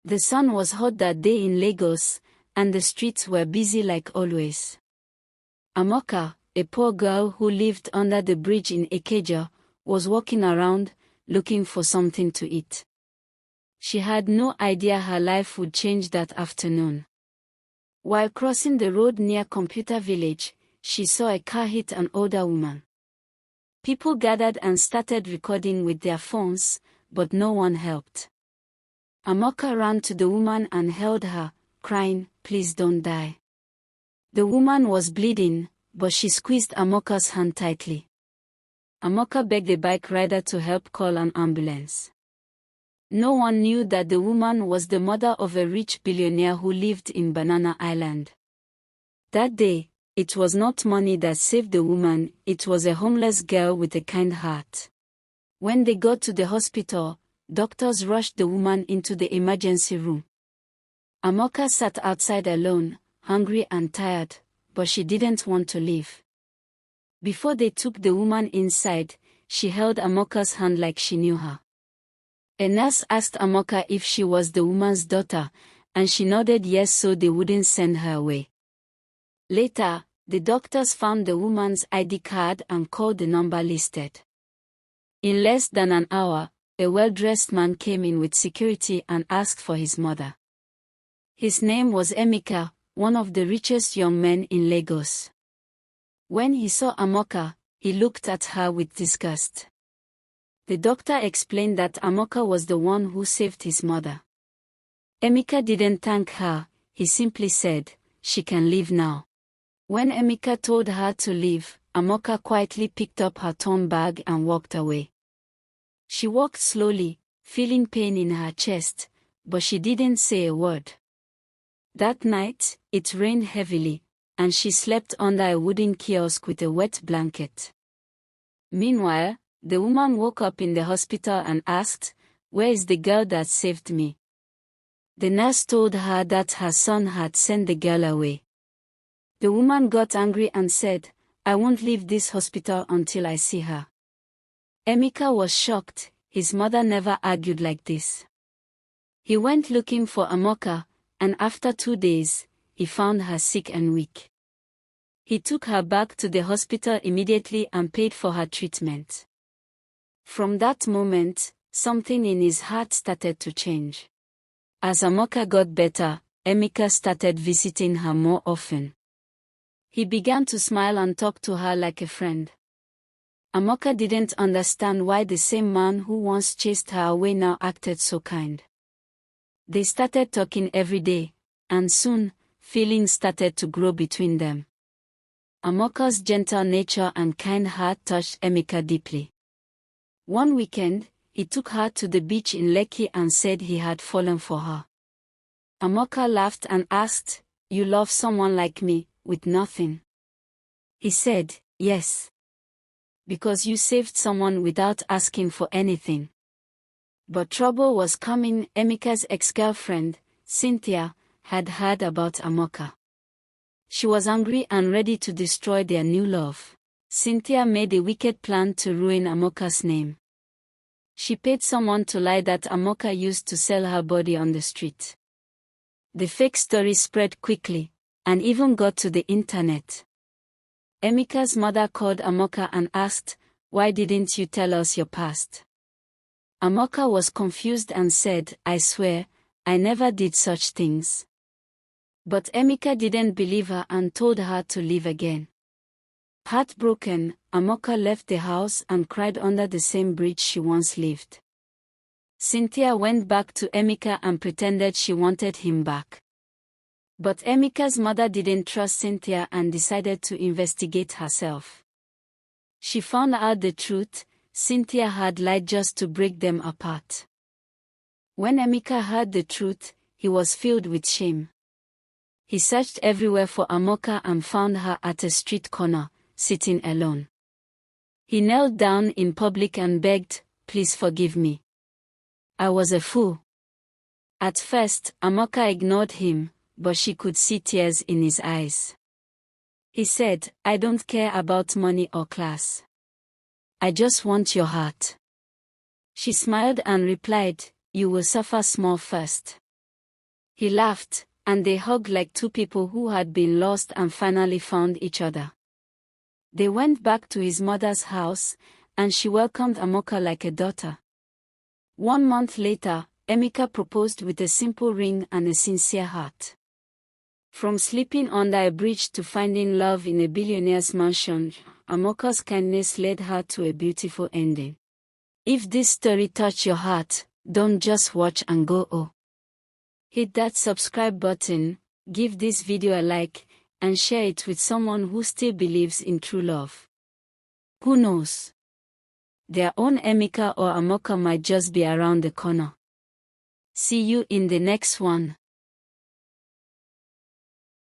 The sun was hot that day in Lagos, and the streets were busy like always. Amaka, a poor girl who lived under the bridge in Ikeja, was walking around, looking for something to eat. She had no idea her life would change that afternoon. While crossing the road near Computer Village, she saw a car hit an older woman. People gathered and started recording with their phones, but no one helped. Amaka ran to the woman and held her, crying, "Please don't die." The woman was bleeding, but she squeezed Amaka's hand tightly. Amaka begged the bike rider to help call an ambulance. No one knew that the woman was the mother of a rich billionaire who lived in Banana Island. That day, it was not money that saved the woman, it was a homeless girl with a kind heart. When they got to the hospital, doctors rushed the woman into the emergency room. Amaka sat outside alone, hungry and tired, but she didn't want to leave. Before they took the woman inside, she held Amaka's hand like she knew her. A nurse asked Amaka if she was the woman's daughter, and she nodded yes so they wouldn't send her away. Later, the doctors found the woman's ID card and called the number listed. In less than an hour, a well-dressed man came in with security and asked for his mother. His name was Amaka, one of the richest young men in Lagos. When he saw Amaka, he looked at her with disgust. The doctor explained that Amaka was the one who saved his mother. Amaka didn't thank her, he simply said, "She can leave now." When Amaka told her to leave, Amaka quietly picked up her torn bag and walked away. She walked slowly, feeling pain in her chest, but she didn't say a word. That night, it rained heavily, and she slept under a wooden kiosk with a wet blanket. Meanwhile, the woman woke up in the hospital and asked, "Where is the girl that saved me?" The nurse told her that her son had sent the girl away. The woman got angry and said, "I won't leave this hospital until I see her." Amaka was shocked, his mother never argued like this. He went looking for Amaka, and after 2 days, he found her sick and weak. He took her back to the hospital immediately and paid for her treatment. From that moment, something in his heart started to change. As Amaka got better, Amaka started visiting her more often. He began to smile and talk to her like a friend. Amaka didn't understand why the same man who once chased her away now acted so kind. They started talking every day, and soon, feelings started to grow between them. Amaka's gentle nature and kind heart touched Amaka deeply. One weekend, he took her to the beach in Lekki and said he had fallen for her. Amaka laughed and asked, "You love someone like me, with nothing?" He said, "Yes. Because you saved someone without asking for anything." But trouble was coming. Amaka's ex-girlfriend, Cynthia, had heard about Amaka. She was angry and ready to destroy their new love. Cynthia made a wicked plan to ruin Amaka's name. She paid someone to lie that Amaka used to sell her body on the street. The fake story spread quickly, and even got to the internet. Amaka's mother called Amaka and asked, "Why didn't you tell us your past?" Amaka was confused and said, "I swear, I never did such things." But Amaka didn't believe her and told her to leave again. Heartbroken, Amaka left the house and cried under the same bridge she once lived. Cynthia went back to Amaka and pretended she wanted him back. But Amaka's mother didn't trust Cynthia and decided to investigate herself. She found out the truth: Cynthia had lied just to break them apart. When Amaka heard the truth, he was filled with shame. He searched everywhere for Amaka and found her at a street corner, sitting alone. He knelt down in public and begged, "Please forgive me. I was a fool." At first, Amaka ignored him, but she could see tears in his eyes. He said, "I don't care about money or class. I just want your heart." She smiled and replied, "You will suffer small first. He laughed, and they hugged like two people who had been lost and finally found each other. They went back to his mother's house, and she welcomed Amaka like a daughter. 1 month later, Amaka proposed with a simple ring and a sincere heart. From sleeping under a bridge to finding love in a billionaire's mansion, Amaka's kindness led her to a beautiful ending. If this story touched your heart, don't just watch and go oh. Hit that subscribe button, give this video a like, and share it with someone who still believes in true love. Who knows? Their own Amaka or Amaka might just be around the corner. See you in the next one.